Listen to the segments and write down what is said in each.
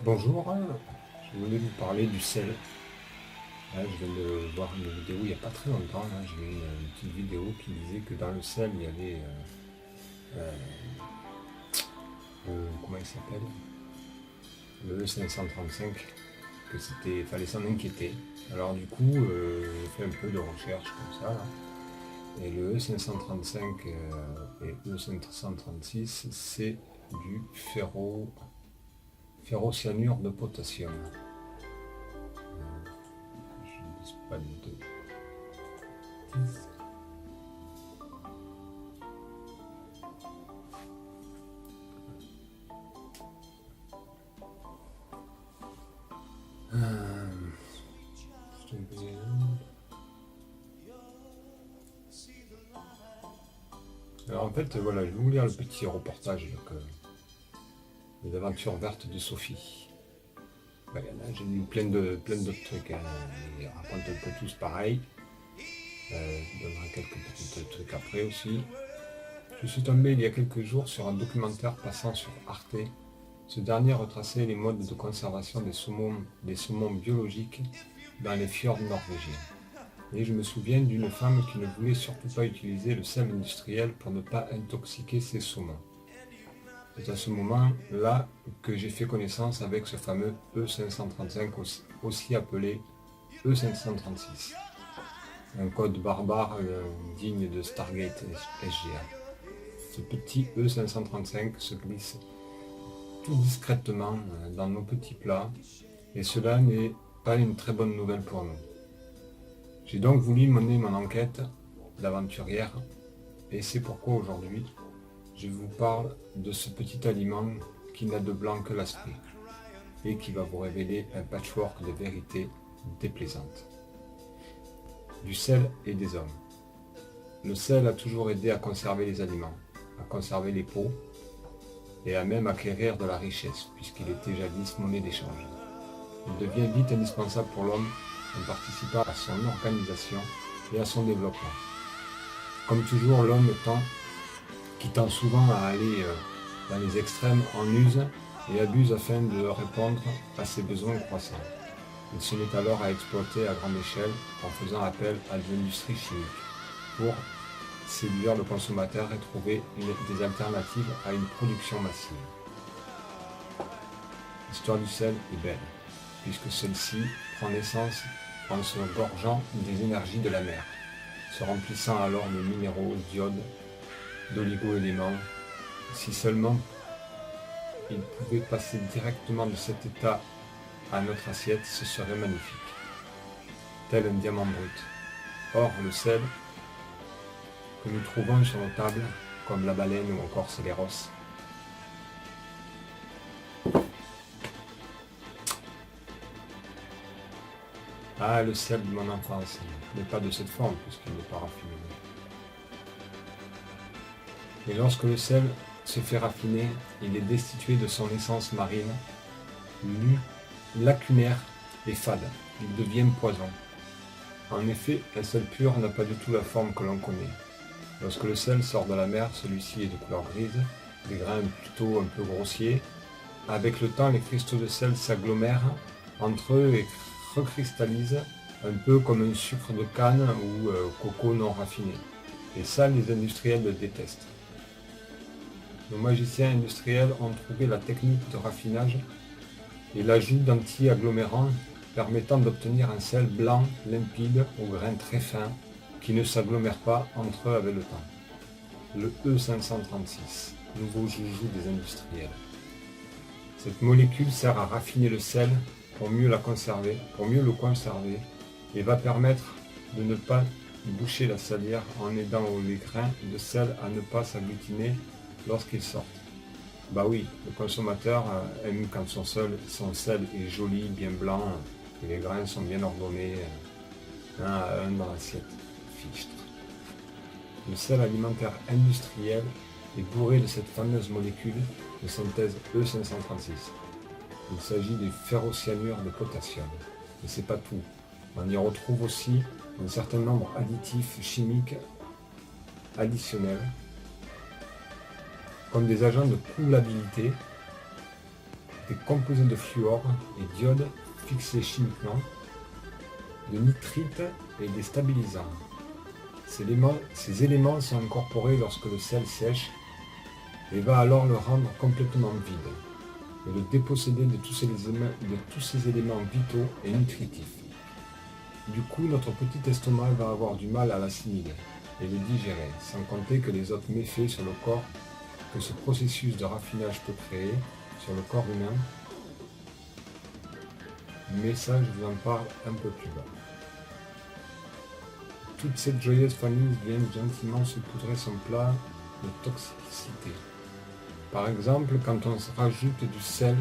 Bonjour, je voulais vous parler du sel. Là, je viens de voir une vidéo il n'y a pas très longtemps. Là, j'ai vu une petite vidéo qui disait que dans le sel, il y avait, comment il s'appelle? Le E535, que c'était, fallait s'en inquiéter. Alors du coup, j'ai fait un peu de recherche comme ça, là. Et le E535 et E536, c'est du ferrocyanure de potassium. Je ne dis pas de bêtises. Alors en fait, voilà, je vais vous lire le petit reportage, donc, les aventures vertes de Sophie. Ben, là, j'ai lu plein d'autres trucs, hein. Ils racontent un peu tous pareil. Je donnerai quelques petits trucs après aussi. Je suis tombé il y a quelques jours sur un documentaire passant sur Arte. Ce dernier retraçait les modes de conservation des saumons biologiques dans les fjords norvégiens. Et je me souviens d'une femme qui ne voulait surtout pas utiliser le sel industriel pour ne pas intoxiquer ses saumons. C'est à ce moment-là que j'ai fait connaissance avec ce fameux E535, aussi appelé E536. Un code barbare digne de Stargate SGA. Ce petit E535 se glisse tout discrètement dans nos petits plats, et cela n'est pas une très bonne nouvelle pour nous. J'ai donc voulu mener mon enquête d'aventurière, et c'est pourquoi aujourd'hui je vous parle de ce petit aliment qui n'a de blanc que l'aspect, et qui va vous révéler un patchwork de vérités déplaisantes. Du sel et des hommes. Le sel a toujours aidé à conserver les aliments, à conserver les peaux, et à même acquérir de la richesse, puisqu'il était jadis monnaie d'échange. Il devient vite indispensable pour l'homme en participant à son organisation et à son développement. Comme toujours, l'homme qui tend souvent à aller dans les extrêmes, en use et abuse afin de répondre à ses besoins croissants. Il se met alors à exploiter à grande échelle en faisant appel à de l'industrie chimique pour séduire le consommateur et trouver des alternatives à une production massive. L'histoire du sel est belle, puisque celle-ci prend naissance en se gorgeant des énergies de la mer, se remplissant alors de minéraux, d'iode, d'oligo-éléments. Si seulement il pouvait passer directement de cet état à notre assiette, ce serait magnifique, tel un diamant brut. Or, le sel que nous trouvons sur nos tables, comme la baleine ou encore Céléros, le sel de mon enfance, mais pas de cette forme, puisqu'il n'est pas raffiné. Et lorsque le sel se fait raffiner, il est destitué de son essence marine, lacunaire et fade. Il devient poison. En effet, un sel pur n'a pas du tout la forme que l'on connaît. Lorsque le sel sort de la mer, celui-ci est de couleur grise, des grains plutôt un peu grossiers. Avec le temps, les cristaux de sel s'agglomèrent entre eux et recristallisent un peu comme un sucre de canne ou coco non raffiné. Et ça, les industriels le détestent. Nos magiciens industriels ont trouvé la technique de raffinage et l'ajout d'anti-agglomérants permettant d'obtenir un sel blanc, limpide, aux grains très fins, qui ne s'agglomèrent pas entre eux avec le temps. Le E536, nouveau joujou des industriels. Cette molécule sert à raffiner le sel pour mieux le conserver, et va permettre de ne pas boucher la salière en aidant les grains de sel à ne pas s'agglutiner lorsqu'ils sortent. Bah oui, le consommateur aime quand son sel est joli, bien blanc, que les grains sont bien ordonnés, un à un dans l'assiette. Fichtre. Le sel alimentaire industriel est bourré de cette fameuse molécule de synthèse E536. Il s'agit du ferrocyanure de potassium. Mais c'est pas tout. On y retrouve aussi un certain nombre d'additifs chimiques additionnels, comme des agents de coulabilité des composés de fluor et d'iode fixés chimiquement, de nitrite et des stabilisants. Ces éléments sont incorporés lorsque le sel sèche et va alors le rendre complètement vide et le déposséder de tous ces éléments vitaux et nutritifs. Du coup, notre petit estomac va avoir du mal à l'assimiler et le digérer, sans compter que les autres méfaits sur le corps que ce processus de raffinage peut créer sur le corps humain. Mais ça, je vous en parle un peu plus bas. Toute cette joyeuse famille vient gentiment saupoudrer son plat de toxicité. Par exemple, quand on rajoute du sel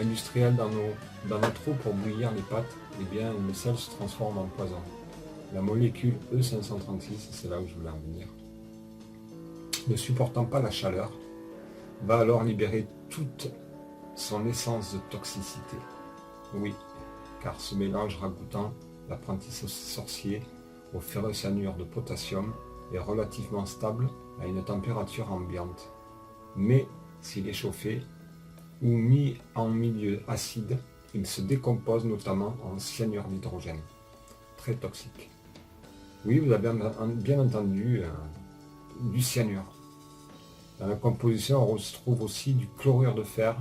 industriel dans notre eau pour bouillir les pâtes, eh bien le sel se transforme en poison. La molécule E536, c'est là où je voulais en venir, ne supportant pas la chaleur, va alors libérer toute son essence de toxicité. Oui, car ce mélange ragoûtant, l'apprenti sorcier, au ferrocyanure de potassium est relativement stable à une température ambiante. Mais s'il est chauffé ou mis en milieu acide, il se décompose notamment en cyanure d'hydrogène, très toxique. Oui, vous avez bien entendu du cyanure. Dans la composition, on retrouve aussi du chlorure de fer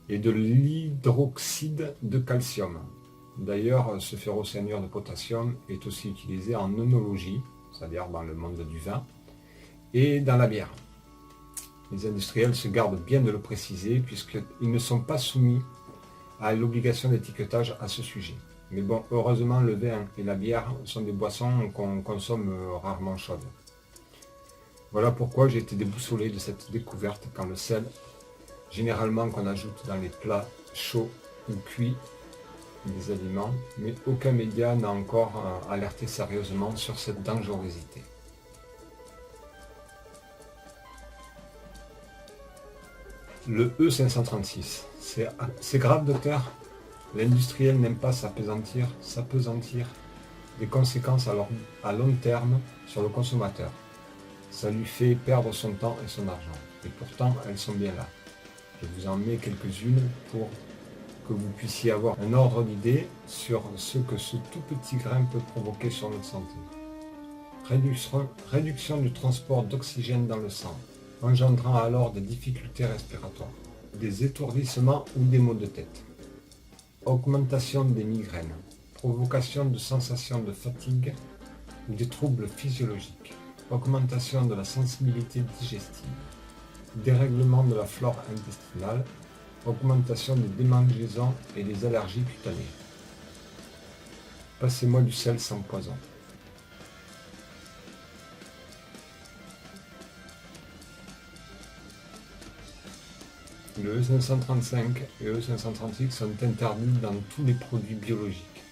et de l'hydroxyde de calcium. D'ailleurs, ce ferrocyanure de potassium est aussi utilisé en œnologie, c'est-à-dire dans le monde du vin, et dans la bière. Les industriels se gardent bien de le préciser puisqu'ils ne sont pas soumis à l'obligation d'étiquetage à ce sujet. Mais bon, heureusement, le vin et la bière sont des boissons qu'on consomme rarement chaudes. Voilà pourquoi j'ai été déboussolé de cette découverte quand le sel, généralement qu'on ajoute dans les plats chauds ou cuits des aliments, mais aucun média n'a encore alerté sérieusement sur cette dangerosité. Le E536, c'est grave docteur? L'industriel n'aime pas s'apesantir des conséquences à long terme sur le consommateur. Ça lui fait perdre son temps et son argent. Et pourtant, elles sont bien là. Je vous en mets quelques-unes pour que vous puissiez avoir un ordre d'idée sur ce que ce tout petit grain peut provoquer sur notre santé. Réduction du transport d'oxygène dans le sang, engendrant alors des difficultés respiratoires, des étourdissements ou des maux de tête. Augmentation des migraines, provocation de sensations de fatigue ou des troubles physiologiques, augmentation de la sensibilité digestive, dérèglement de la flore intestinale, augmentation des démangeaisons et des allergies cutanées. Passez-moi du sel sans poison. Le E535 et E536 sont interdits dans tous les produits biologiques.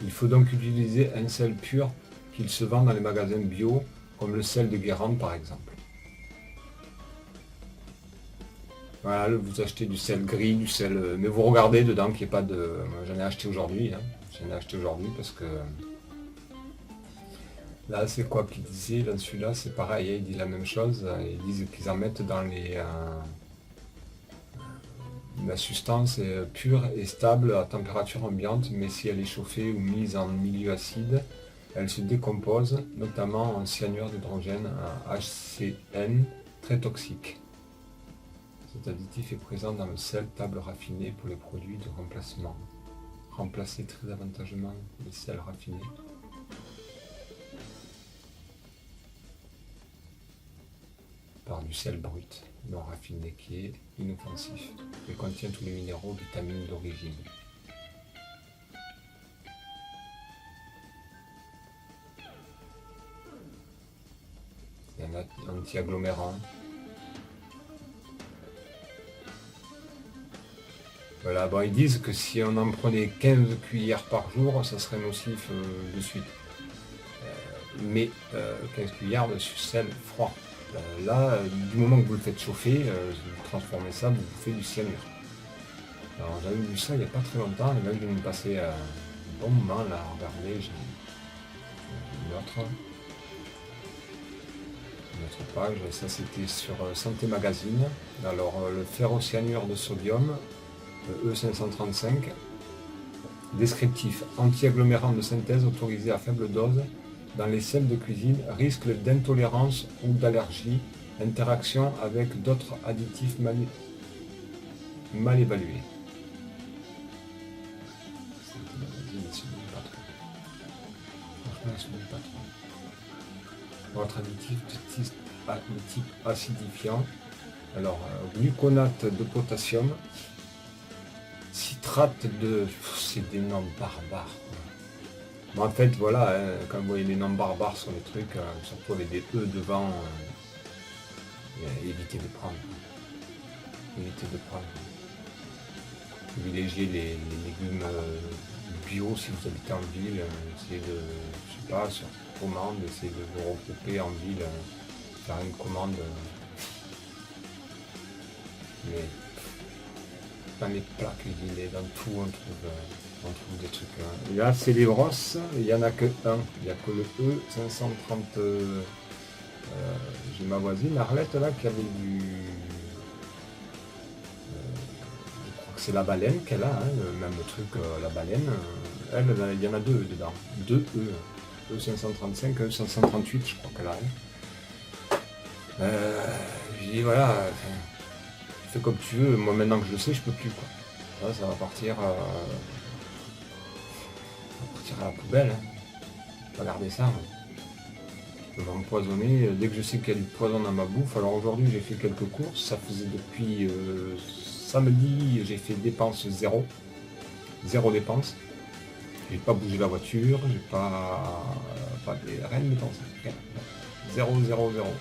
Il faut donc utiliser un sel pur qu'il se vend dans les magasins bio, comme le sel de Guérande par exemple. Voilà, vous achetez du sel gris, du sel... Mais vous regardez dedans qu'il n'y ait pas de... J'en ai acheté aujourd'hui. J'en ai acheté aujourd'hui parce que... Là, c'est quoi qu'ils disaient? Dans celui-là, c'est pareil, ils disent la même chose. Ils disent qu'ils en mettent dans les... La substance est pure et stable à température ambiante, mais si elle est chauffée ou mise en milieu acide, elle se décompose, notamment en cyanure d'hydrogène, un HCN, très toxique. Cet additif est présent dans le sel table raffiné pour les produits de remplacement. Remplacer très avantageusement les sels raffinés. Par du sel brut, non raffiné, qui est inoffensif et contient tous les minéraux, vitamines d'origine. Il y a un anti-agglomérant. Voilà, bon, ils disent que si on en prenait 15 cuillères par jour, ça serait nocif de suite. Mais 15 cuillères de sel froid. Là, du moment que vous le faites chauffer, vous transformez ça, vous bouffez du cyanure. Alors j'avais vu ça il n'y a pas très longtemps, les mecs viennent me passer un bon moment là, regardez, j'ai une autre page, ça c'était sur Santé Magazine. Alors le ferrocyanure de sodium E535. Descriptif, anti-agglomérant de synthèse autorisé à faible dose dans les sels de cuisine, risque d'intolérance ou d'allergie, interaction avec d'autres additifs mal évalués. Votre additif de type acidifiant, alors gluconate de potassium, citrate de... C'est des noms barbares. Mais en fait, voilà, quand vous voyez les noms barbares sur les trucs, surtout avec des E devant, évitez de prendre. Évitez de prendre. Privilégiez les légumes bio si vous habitez en ville. Essayez de, je sais pas, sur commande, essayez de vous regrouper en ville, faire une commande. Mais dans les plats cuisinés, dans tout on trouve des trucs. Et là c'est les brosses, il n'y en a que un, il n'y a que le E530. J'ai ma voisine Arlette là qui avait du. Je crois que c'est la baleine qu'elle a, hein, le même truc, la baleine. Elle, il y en a deux dedans. Deux E. E535, E538 je crois qu'elle a. J'ai dit voilà. Fais comme tu veux, moi maintenant que je le sais, je peux plus quoi. Là, ça va partir à la poubelle. Hein. Pas garder ça. Hein. Je vais m'empoisonner. Dès que je sais qu'il y a du poison dans ma bouffe. Alors aujourd'hui j'ai fait quelques courses. Ça faisait depuis samedi, j'ai fait dépense zéro. Zéro dépense. J'ai pas bougé la voiture, j'ai rien de dépensé. Zéro, zéro, zéro.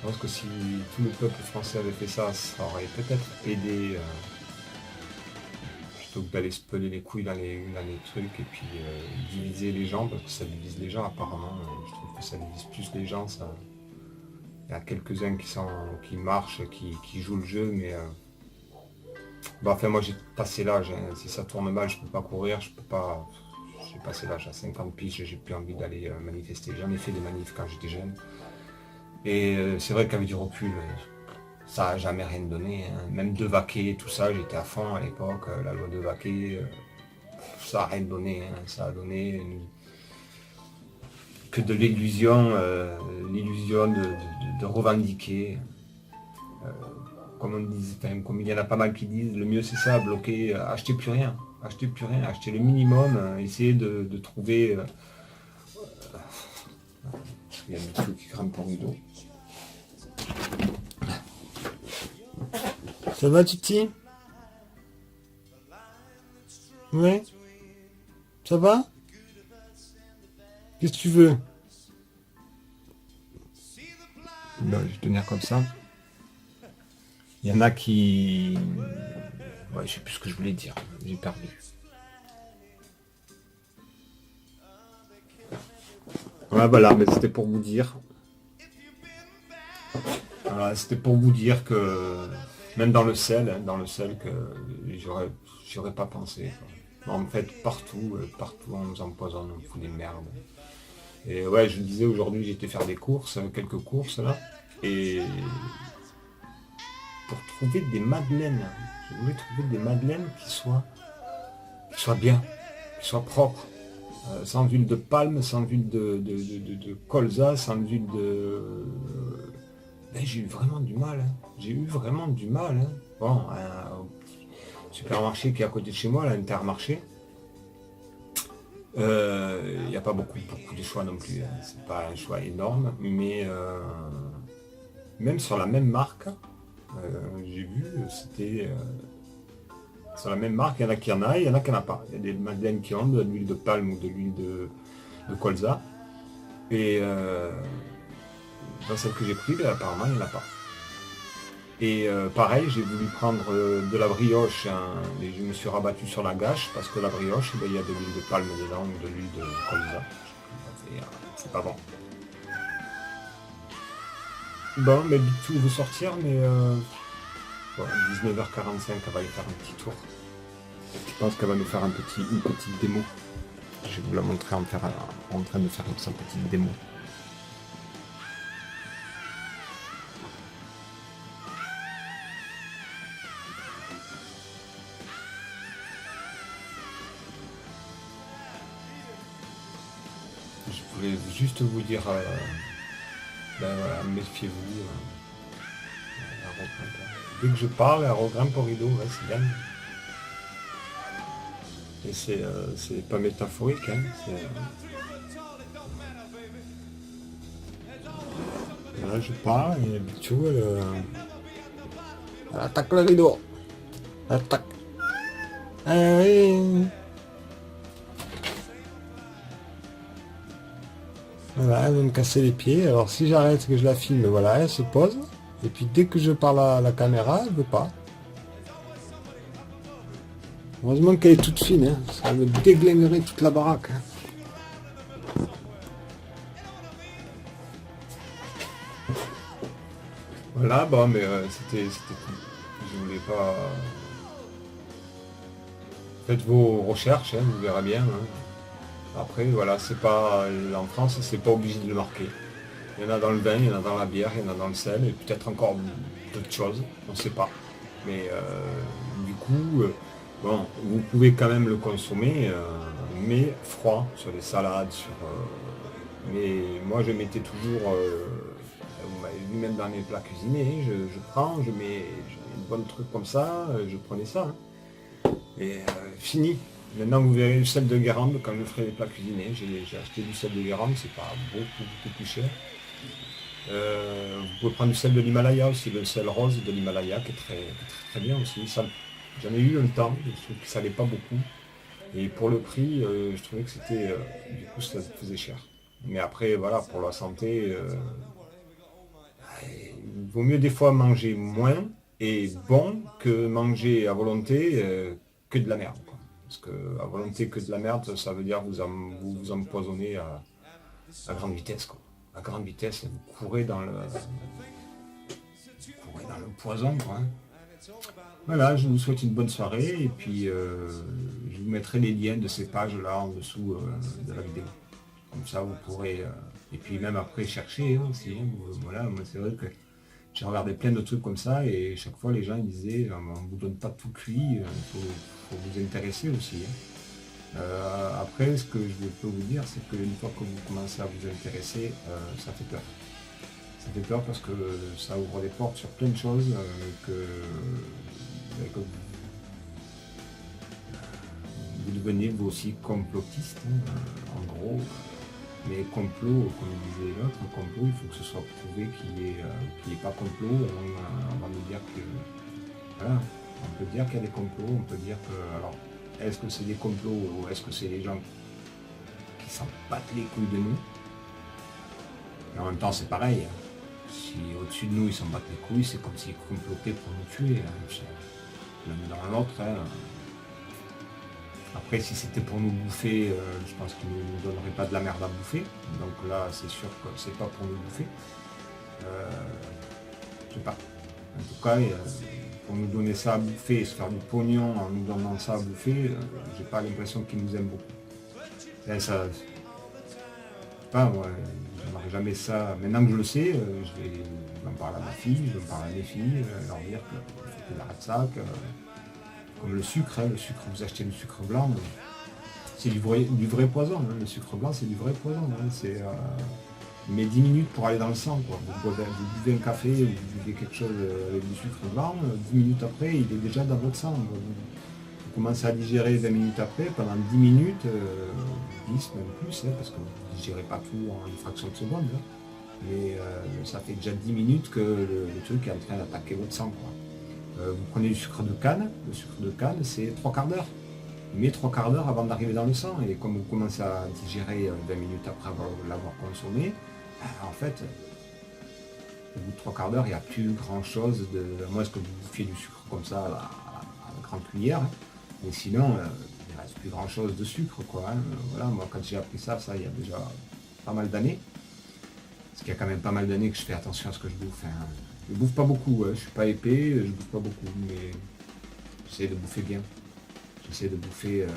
Je pense que si tout le peuple français avait fait ça, ça aurait peut-être aidé, plutôt que d'aller se peler les couilles dans les trucs et puis diviser les gens, parce que ça divise les gens apparemment. Je trouve que ça divise plus les gens. Ça... Il y a quelques-uns qui marchent, qui jouent le jeu, mais bon, enfin moi j'ai passé l'âge. Hein. Si ça tourne mal, je peux pas courir, je peux pas. J'ai passé l'âge à 50 piges, j'ai plus envie d'aller manifester. J'en ai fait des manifs quand j'étais jeune. Et c'est vrai qu'avec du recul, ça n'a jamais rien donné. Hein. Même de vaquer, tout ça, j'étais à fond à l'époque. La loi de vaquer, ça n'a rien donné. Hein. Ça a donné que de l'illusion, l'illusion de revendiquer. Comme on dit, enfin, comme il y en a pas mal qui disent, le mieux c'est ça, bloquer, acheter plus rien. Acheter plus rien, acheter le minimum, essayer de trouver... il y a des trucs qui grimpent au rideau. Ça va, Titi? Ouais? Ça va? Qu'est-ce que tu veux? Ben, je vais tenir comme ça. Il y en a qui... Ouais, je sais plus ce que je voulais dire. J'ai perdu. Ouais, voilà, mais c'était pour vous dire. Voilà, c'était pour vous dire que même dans le sel que j'aurais pas pensé. Quoi. En fait, partout on nous empoisonne, on fout des merdes. Et ouais, je le disais aujourd'hui, j'étais faire des courses, quelques courses là, et pour trouver des madeleines, je voulais trouver des madeleines qui soient bien, qui soient propres. Sans huile de palme, sans huile de colza, sans huile de... Ben, j'ai eu vraiment du mal. Hein. J'ai eu vraiment du mal. Hein. Bon, un supermarché qui est à côté de chez moi, l'Intermarché, il n'y a pas beaucoup de choix non plus. Hein. C'est pas un choix énorme, mais même sur la même marque, j'ai vu, c'était... sur la même marque, il y en a qui en a, il y en a qui n'en a pas. Il y a des madeleines qui ont de l'huile de palme ou de l'huile de colza. Et dans celle que j'ai prise, apparemment, il n'y en a pas. Et pareil, j'ai voulu prendre de la brioche, hein, et je me suis rabattu sur la gâche, parce que la brioche, ben, il y a de l'huile de palme dedans ou de l'huile de colza. C'est pas bon. Bon, mais tout veut sortir, mais... Bon, 19h45, elle va aller faire un petit tour. Je pense qu'elle va nous faire une petite démo. Je vais vous la montrer en train de faire sa petite démo. je voulais juste vous dire, ben voilà, méfiez-vous. Elle regrimpe. Dès que je parle, elle regrimpe au rideau, ouais, c'est dingue. Et c'est pas métaphorique, hein. Là, je parle et tu vois, elle attaque le rideau. Elle attaque. Oui. Voilà, elle veut me casser les pieds. Alors si j'arrête que je la filme, voilà, elle se pose. Et puis dès que je parle à la caméra, elle veut pas. Heureusement qu'elle est toute fine, hein. Ça me déglinguerait toute la baraque. Hein. Voilà, bon, mais c'était tout. Je voulais pas. Faites vos recherches, hein, vous verrez bien. Hein. Après, voilà, c'est pas. En France, c'est pas obligé de le marquer. Il y en a dans le vin, il y en a dans la bière, il y en a dans le sel, et peut-être encore d'autres choses, on ne sait pas. Mais du coup, bon, vous pouvez quand même le consommer, mais froid, sur les salades, mais moi je mettais toujours, vous m'avez vu même dans mes plats cuisinés, je prends, je mets une bonne truc comme ça, je prenais ça. Hein. Et fini. Maintenant vous verrez le sel de Guérande quand je ferai les plats cuisinés. J'ai acheté du sel de Guérande, c'est pas beaucoup plus cher. Vous pouvez prendre du sel de l'Himalaya aussi, le sel rose de l'Himalaya qui est très bien aussi. J'en ai eu un temps, je trouve que ça n'allait pas beaucoup. Et pour le prix, je trouvais que c'était. Du coup, ça faisait cher. Mais après, voilà, pour la santé, il vaut mieux des fois manger moins et bon que manger à volonté que de la merde. Quoi. Parce que à volonté que de la merde, ça veut dire que vous empoisonnez à grande vitesse. Quoi. À grande vitesse, vous courez dans le poison. Quoi. Voilà, je vous souhaite une bonne soirée et puis je vous mettrai les liens de ces pages-là en dessous de la vidéo. Comme ça, vous pourrez... et puis même après, chercher aussi. Hein, voilà, moi c'est vrai que j'ai regardé plein de trucs comme ça et chaque fois les gens ils disaient on ne vous donne pas tout cuit, il faut vous intéresser aussi. Hein. Après, ce que je peux vous dire, c'est qu'une fois que vous commencez à vous intéresser, ça fait peur. Ça fait peur parce que ça ouvre des portes sur plein de choses que vous devenez vous aussi complotiste, hein, en gros. Mais complot, comme disait l'autre, complot, il faut que ce soit prouvé qu'il n'y ait pas complot avant de dire que. Voilà, on peut dire qu'il y a des complots, on peut dire que. Alors, est-ce que c'est des complots ou est-ce que c'est les gens qui s'en battent les couilles de nous? Mais en même temps, c'est pareil. Hein. Si au-dessus de nous, ils s'en battent les couilles, c'est comme s'ils complotaient pour nous tuer. Hein. L'un dans l'autre. Hein. Après, si c'était pour nous bouffer, je pense qu'ils ne nous donneraient pas de la merde à bouffer. Donc là, c'est sûr que c'est pas pour nous bouffer. Je sais pas. En tout cas, pour nous donner ça à bouffer et se faire du pognon en nous donnant ça à bouffer, j'ai pas l'impression qu'ils nous aiment beaucoup. Et ça, je sais pas, moi, j'aimerais jamais ça. Maintenant que je le sais, je vais en parler à ma fille, je vais en parler à mes filles, leur dire qu'il faut qu'ils arrêtent ça, comme le sucre, hein, vous achetez le sucre blanc, c'est du vrai poison, hein, le sucre blanc c'est du vrai poison, hein, mais 10 minutes pour aller dans le sang, quoi. Vous buvez un café, vous buvez quelque chose avec du sucre blanc, 10 minutes après il est déjà dans votre sang, vous commencez à digérer 20 minutes après, pendant 10 minutes, 10 même plus, hein, parce que vous ne digérez pas tout en une fraction de seconde, hein, mais ça fait déjà 10 minutes que le truc est en train d'attaquer votre sang, quoi. Vous prenez du sucre de canne, le sucre de canne c'est 3 quarts d'heure, mais 3 quarts d'heure avant d'arriver dans le sang, et comme vous commencez à digérer 20 minutes après l'avoir consommé, en fait, au bout de 3 quarts d'heure, il n'y a plus grand chose, à moins que vous bouffiez du sucre comme ça à la grande cuillère, hein. Mais sinon, il ne reste plus grand chose de sucre, quoi. Hein. Voilà, moi quand j'ai appris ça, il y a déjà pas mal d'années, parce qu'il y a quand même pas mal d'années que je fais attention à ce que je bouffe. Hein. Je bouffe pas beaucoup, hein. Je suis pas épais, je bouffe pas beaucoup, mais j'essaie de bouffer bien. J'essaie de bouffer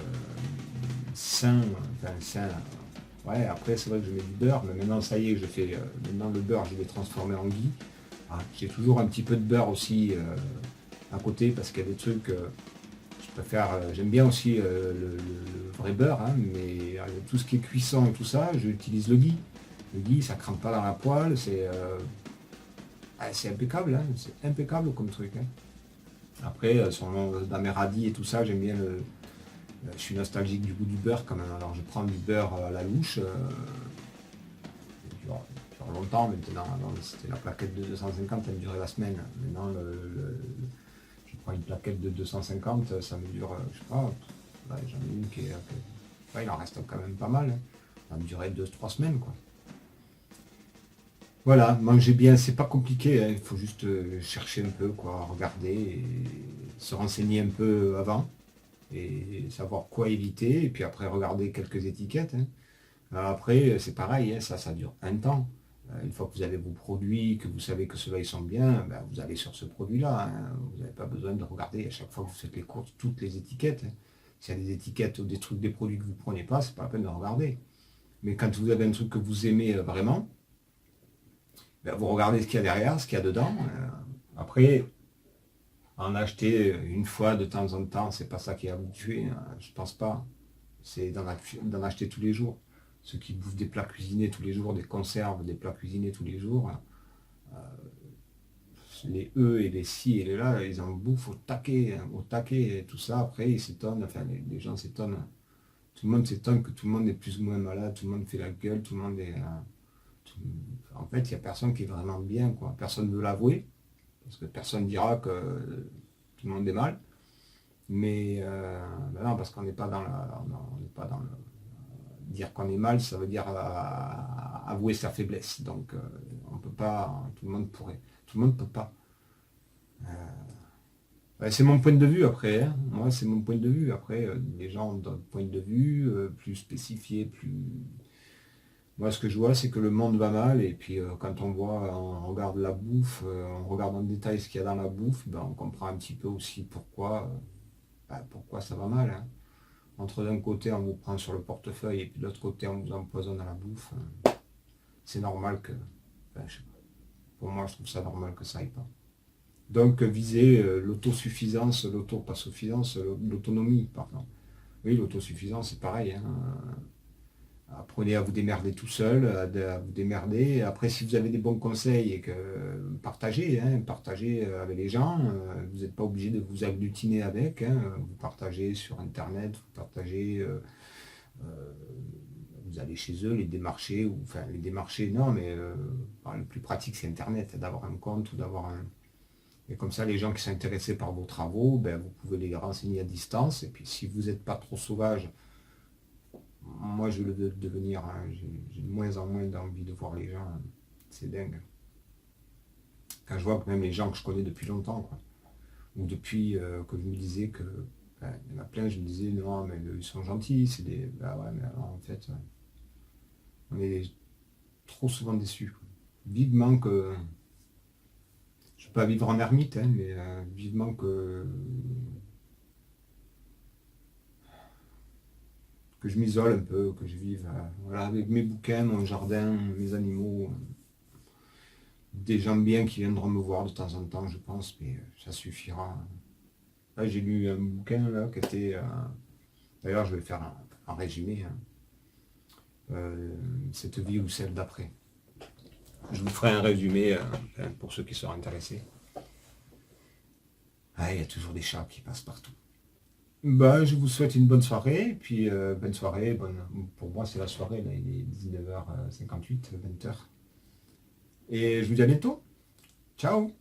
sain, Ouais, après c'est vrai que je mets du beurre, mais maintenant ça y est, maintenant le beurre je l'ai transformé en ghee. Ah, j'ai toujours un petit peu de beurre aussi à côté parce qu'il y a des trucs, je j'aime bien aussi le vrai beurre, hein, mais tout ce qui est cuisson et tout ça, j'utilise le ghee. Le ghee, ça crame pas dans la poêle, c'est impeccable, hein, c'est impeccable comme truc. Hein. Après, dans mes radis et tout ça, j'aime bien je suis nostalgique du goût du beurre quand même. Alors je prends du beurre à la louche, dure longtemps maintenant. C'était la plaquette de 250, elle me durait la semaine. Maintenant, je prends une plaquette de 250, ça me dure, je sais pas, là, j'en ai une ouais, il en reste quand même pas mal. Hein. Ça me durait 2-3 semaines, quoi. Voilà, manger bien, c'est pas compliqué, hein. Il faut juste chercher un peu, quoi, regarder, et se renseigner un peu avant, et savoir quoi éviter, et puis après regarder quelques étiquettes. Hein. Après, c'est pareil, hein, ça dure un temps. Une fois que vous avez vos produits, que vous savez que ceux-là ils sont bien, ben, vous allez sur ce produit-là. Hein. Vous n'avez pas besoin de regarder à chaque fois que vous faites les courses toutes les étiquettes. Hein. S'il y a des étiquettes ou des trucs, des produits que vous ne prenez pas, c'est pas la peine de regarder. Mais quand vous avez un truc que vous aimez vraiment, ben, vous regardez ce qu'il y a derrière, ce qu'il y a dedans. Après, en acheter une fois de temps en temps, c'est pas ça qui va vous tuer. Hein. Je pense pas. C'est d'en acheter tous les jours. Ceux qui bouffent des plats cuisinés tous les jours, des conserves, des plats cuisinés tous les jours, les E et les si et les là, ils en bouffent au taquet, et tout ça. Après, ils s'étonnent, enfin, les gens s'étonnent. Tout le monde s'étonne que tout le monde est plus ou moins malade, tout le monde fait la gueule, tout le monde est. En fait, il n'y a personne qui est vraiment bien, quoi. Personne ne veut l'avouer, parce que personne dira que tout le monde est mal. Mais ben non, parce qu'on n'est pas on n'est pas dans le. Dire qu'on est mal, ça veut dire avouer sa faiblesse. Donc, on peut pas, tout le monde pourrait, tout le monde peut pas. Ouais, c'est mon point de vue après. Hein. Moi, c'est mon point de vue. Après, les gens ont d'autres points de vue plus spécifiés, plus. Moi, ce que je vois, c'est que le monde va mal. Et puis, quand on regarde la bouffe, on regarde en détail ce qu'il y a dans la bouffe, ben, on comprend un petit peu aussi pourquoi ça va mal. Hein. Entre d'un côté, on vous prend sur le portefeuille et puis de l'autre côté, on vous empoisonne à la bouffe. C'est normal que. Enfin, je sais pas. Pour moi, je trouve ça normal que ça aille pas. Donc, viser l'autosuffisance, l'autonomie, pardon. Oui, l'autosuffisance, c'est pareil. Hein. Apprenez à vous démerder tout seul, à vous démerder. Après, si vous avez des bons conseils et que partagez, hein, partagez avec les gens. Vous n'êtes pas obligé de vous agglutiner avec. Hein. Vous partagez sur Internet, vous partagez, vous allez chez eux, les démarcher, ou enfin les démarcher, non, mais le plus pratique c'est Internet, d'avoir un compte ou d'avoir un. Et comme ça, les gens qui sont intéressés par vos travaux, ben, vous pouvez les renseigner à distance. Et puis si vous n'êtes pas trop sauvage, moi, je veux devenir, hein, j'ai de moins en moins d'envie de voir les gens. Hein. C'est dingue. Quand je vois que même les gens que je connais depuis longtemps, quoi, ou depuis que je me disais que, ben, il y en a plein, je me disais, non, mais ils sont gentils, c'est des. Ben ouais, mais alors, en fait, on est trop souvent déçus. Quoi. Vivement que. Je ne peux pas vivre en ermite, hein, mais vivement que je m'isole un peu, que je vive voilà, avec mes bouquins, mon jardin, mes animaux, des gens bien qui viendront me voir de temps en temps, je pense, mais ça suffira. Là, j'ai lu un bouquin là, qui était. D'ailleurs, je vais faire un résumé. Hein. Cette vie ou celle d'après. Je vous ferai un résumé pour ceux qui seront intéressés. Ah, il y a toujours des chats qui passent partout. Bah, je vous souhaite une bonne soirée, puis bonne soirée, pour moi c'est la soirée, là, il est 19h58, 20h. Et je vous dis à bientôt. Ciao.